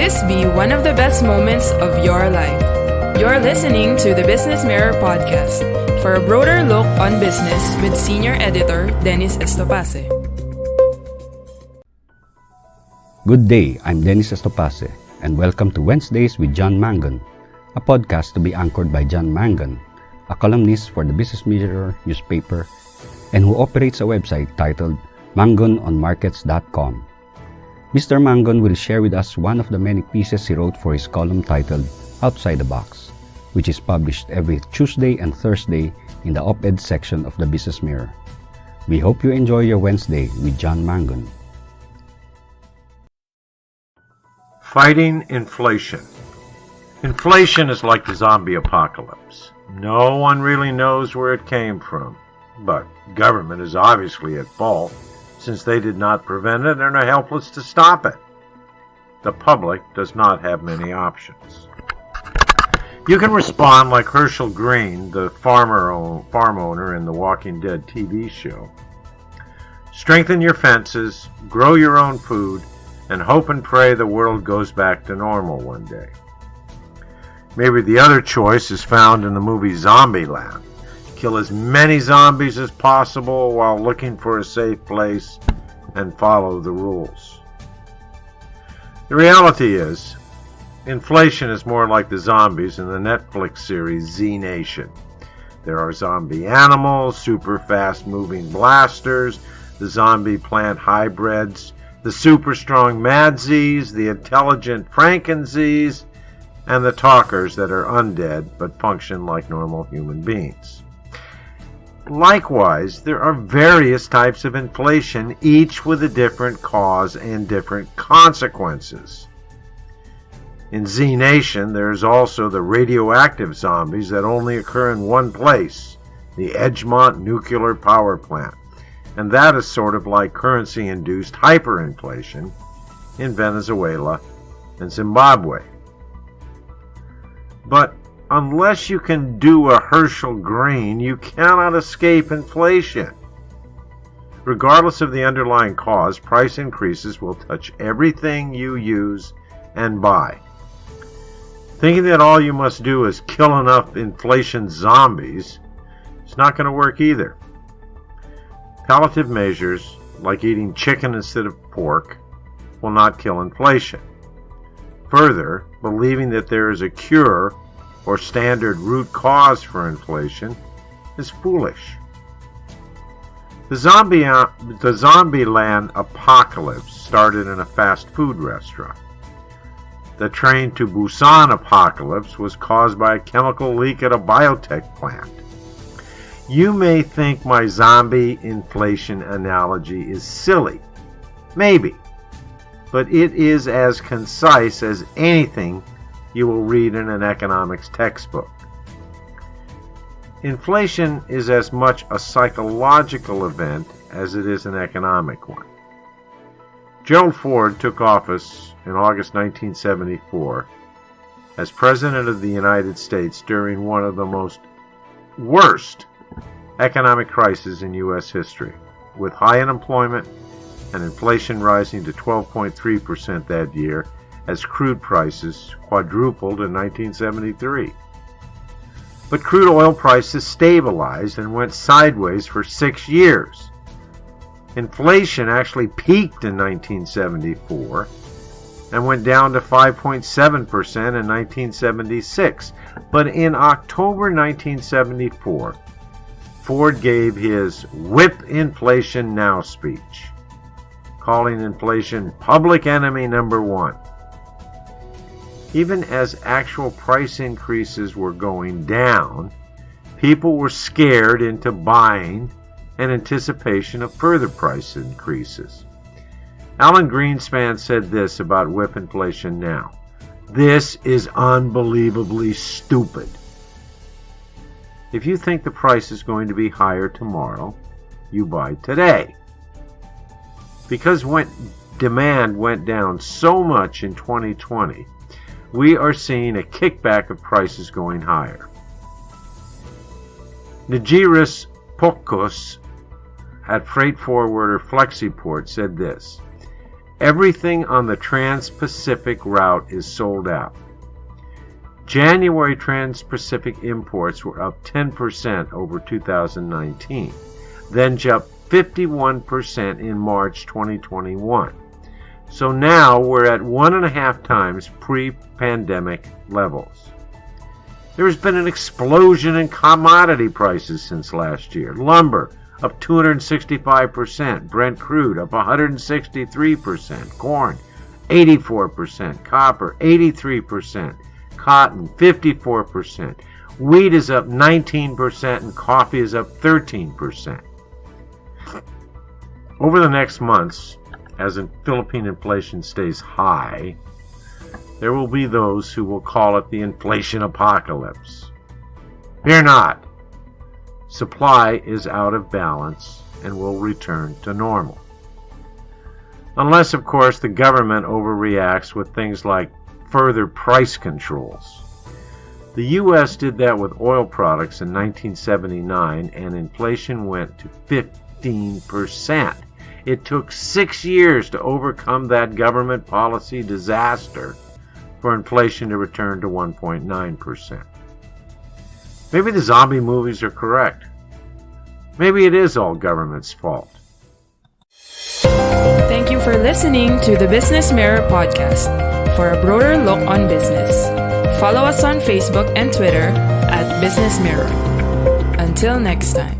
this be one of the best moments of your life. You're listening to the Business Mirror Podcast for a broader look on business with Senior Editor Dennis Estopace. Good day, I'm Dennis Estopace, and welcome to Wednesdays with John Mangun, a podcast to be anchored by John Mangun, a columnist for the Business Mirror newspaper and who operates a website titled mangunonmarkets.com. Mr. Mangun will share with us one of the many pieces he wrote for his column titled Outside the Box, which is published every Tuesday and Thursday in the op-ed section of the Business Mirror. We hope you enjoy your Wednesday with John Mangun. Fighting inflation. Inflation is like the zombie apocalypse. No one really knows where it came from, but government is obviously at fault since they did not prevent it and are helpless to stop it. The public does not have many options. You can respond like Herschel Green, the farm owner in the Walking Dead TV show. Strengthen your fences, grow your own food, and hope and pray the world goes back to normal one day. Maybe the other choice is found in the movie Zombieland. Kill as many zombies as possible while looking for a safe place and follow the rules. The reality is, inflation is more like the zombies in the Netflix series Z Nation. There are zombie animals, super fast moving blasters, the zombie plant hybrids, the super strong Mad Z's, the intelligent Franken Z's, and the talkers that are undead but function like normal human beings. Likewise, there are various types of inflation, each with a different cause and different consequences. In Z Nation, there is also the radioactive zombies that only occur in one place, the Edgemont nuclear power plant, and that is sort of like currency-induced hyperinflation in Venezuela and Zimbabwe. But unless you can do a Herschel Green, you cannot escape inflation. Regardless of the underlying cause, price increases will touch everything you use and buy. Thinking that all you must do is kill enough inflation zombies is not going to work either. Palliative measures, like eating chicken instead of pork, will not kill inflation. Further, believing that there is a cure or standard root cause for inflation is foolish. The Zombieland apocalypse started in a fast food restaurant. The Train to Busan apocalypse was caused by a chemical leak at a biotech plant. You may think my zombie inflation analogy is silly. Maybe. But it is as concise as anything you will read in an economics textbook. Inflation is as much a psychological event as it is an economic one. Gerald Ford took office in August 1974 as President of the United States during one of the worst economic crises in U.S. history, with high unemployment and inflation rising to 12.3% that year as crude prices quadrupled in 1973. But crude oil prices stabilized and went sideways for 6 years. Inflation actually peaked in 1974 and went down to 5.7% in 1976. But in October 1974, Ford gave his Whip Inflation Now speech, calling inflation public enemy number one. Even as actual price increases were going down, people were scared into buying in anticipation of further price increases. Alan Greenspan said this about Whip Inflation Now: "This is unbelievably stupid. If you think the price is going to be higher tomorrow, you buy today." Because demand went down so much in 2020, we are seeing a kickback of prices going higher. Najiris Pokus at freight forwarder Flexiport said this: Everything on the Trans-Pacific route is sold out. January Trans-Pacific imports were up 10% over 2019, then jumped 51% in March 2021. So now we're at 1.5 times pre-pandemic levels. There has been an explosion in commodity prices since last year. Lumber up 265%, Brent crude up 163%, corn 84%, copper 83%, cotton 54%, wheat is up 19%, and coffee is up 13%. Over the next months, as Philippine inflation stays high, there will be those who will call it the inflation apocalypse. Fear not. Supply is out of balance and will return to normal. Unless, of course, the government overreacts with things like further price controls. The U.S. did that with oil products in 1979, and inflation went to 15%. It took 6 years to overcome that government policy disaster for inflation to return to 1.9%. Maybe the zombie movies are correct. Maybe it is all government's fault. Thank you for listening to the Business Mirror podcast. For a broader look on business, follow us on Facebook and Twitter at Business Mirror. Until next time.